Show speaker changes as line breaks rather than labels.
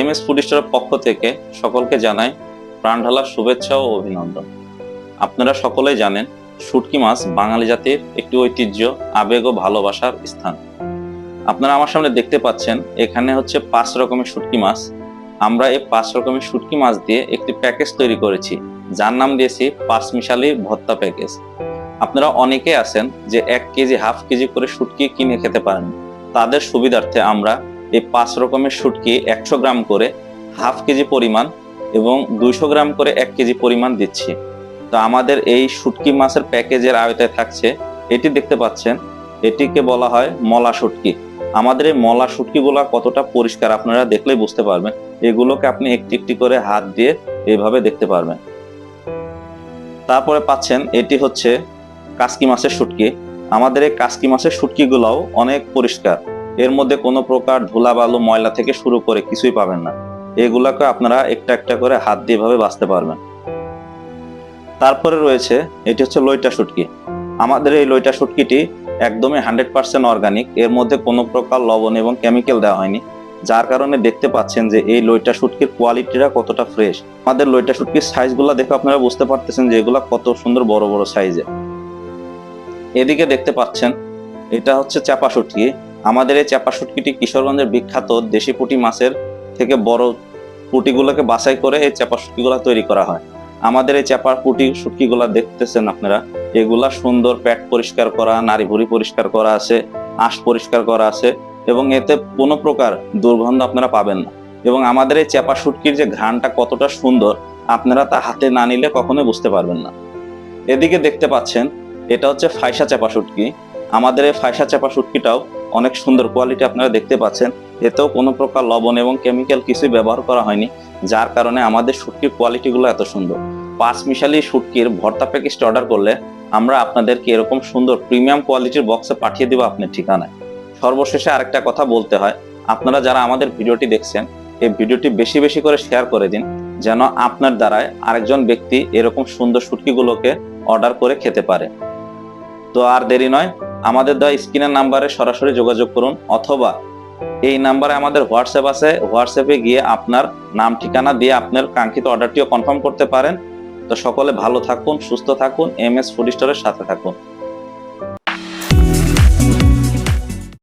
M S food স্টোরের পক্ষ থেকে সকলকে জানাই প্রাণ ঢালা শুভেচ্ছা ও অভিনন্দন। আপনারা সকলেই জানেন শুটকি মাছ বাঙালি জাতির একটি ঐতিহ্য, আবেগ ও ভালোবাসার স্থান। আপনারা আমার সামনে দেখতে পাচ্ছেন এখানে হচ্ছে 5 রকমের শুটকি মাছ। আমরা এই 5 রকমের শুটকি মাছ দিয়ে একটি প্যাকেজ তৈরি করেছি, যার নাম দিয়েছি 5 মিশালি ভর্তা প্যাকেজ। আপনারা অনেকে আছেন যে 1 কেজি হাফ কেজি করে শুটকি কিনে খেতে পারেন, তাদের সুবিধার্থে আমরা এই 5 রকমের শুটকি 100 গ্রাম করে হাফ কেজি পরিমাণ এবং 200 গ্রাম করে 1 কেজি পরিমাণ দিচ্ছি। তো আমাদের এই শুটকি মাছের প্যাকেজের আওতায় থাকছে, এটি দেখতে পাচ্ছেন, এটিকে বলা হয় মলা শুটকি। আমাদের এই মলা শুটকিগুলো কতটা পরিষ্কার আপনারা দেখলেই বুঝতে পারবেন। এগুলোকে আপনি একটি একটি করে হাত দিয়ে এইভাবে দেখতে পারবেন। তারপরে পাচ্ছেন এটি হচ্ছে কাসকি মাছের শুটকি। আমাদের এই কাসকি মাছের শুটকিগুলোও অনেক পরিষ্কার, এর মধ্যে কোনো প্রকার ধুলা বালু ময়লা থেকে শুরু করে কিছুই পাবেন না। এগুলাকে আপনারা একটা একটা করে হাত দিয়ে ভাবে বাছতে পারবেন। তারপরে রয়েছে এটি হচ্ছে লইটা শুটকি। আমাদের এই লইটা শুটকিটি একদমই 100% অর্গানিক, এর মধ্যে কোনো প্রকার লবণ এবং কেমিক্যাল দেওয়া হয়নি, যার কারণে দেখতে পাচ্ছেন যে এই লইটা শুটকির কোয়ালিটিটা কতটা ফ্রেশ। আমাদের লইটা শুটকির সাইজগুলো দেখে আপনারা বুঝতে পারতেছেন যে এগুলা কত সুন্দর বড় বড় সাইজের। এদিকে দেখতে পাচ্ছেন এটা হচ্ছে চাপা শুটকি। আমাদের এই চাপা শুটকিটি কিশোরগঞ্জের বিখ্যাত দেশি পুঁটি মাছের থেকে বড় পুঁটিগুলোকে বাছাই করে এই চাপা শুটকিগুলো তৈরি করা হয়। আমাদের এই চাপা পুঁটি শুটকিগুলা দেখতেছেন আপনারা, এগুলা সুন্দর পেট পরিষ্কার করা, নাড়ি ভুঁড়ি পরিষ্কার করা আছে, আঁশ পরিষ্কার করা আছে এবং এতে কোনো প্রকার দুর্গন্ধ আপনারা পাবেন না। এবং আমাদের এই চাপা শুটকির যে ঘ্রাণটা কতটা সুন্দর, আপনারা তা হাতে না নিলে কখনোই বুঝতে পারবেন না। এদিকে দেখতে পাচ্ছেন এটা হচ্ছে ফাইসা চাপা শুটকি। আমাদের এই ফাইসা চাপা শুটকিটাও অনেক সুন্দর কোয়ালিটি আপনারা দেখতে পাচ্ছেন, এতেও কোনো প্রকার লবণ এবং কেমিক্যাল কিছুই ব্যবহার করা হয়নি, যার কারণে আমাদের শুটকির কোয়ালিটিগুলো এত সুন্দর। 5 মিশালি শুটকির ভর্তা প্যাকেজটি অর্ডার করলে আমরা আপনাদেরকে এরকম সুন্দর প্রিমিয়াম কোয়ালিটির বক্সে পাঠিয়ে দিব আপনার ঠিকানায়। সর্বশেষে আরেকটা কথা বলতে হয়, আপনারা যারা আমাদের ভিডিওটি দেখছেন এই ভিডিওটি বেশি বেশি করে শেয়ার করে দিন, যেন আপনার দ্বারায় আরেকজন ব্যক্তি এরকম সুন্দর শুটকিগুলোকে অর্ডার করে খেতে পারে। তো আর দেরি নয়, আমাদের দেওয়া স্ক্রিনের নাম্বারে সরাসরি যোগাযোগ করুন, অথবা এই নাম্বারে আমাদের হোয়াটসঅ্যাপ আছে, হোয়াটসঅ্যাপে গিয়ে আপনার নাম ঠিকানা দিয়ে আপনার কাঙ্ক্ষিত অর্ডারটিও কনফার্ম করতে পারেন। তো সকলে ভালো থাকুন, সুস্থ থাকুন, এম এস ফুড স্টোরের সাথে থাকুন।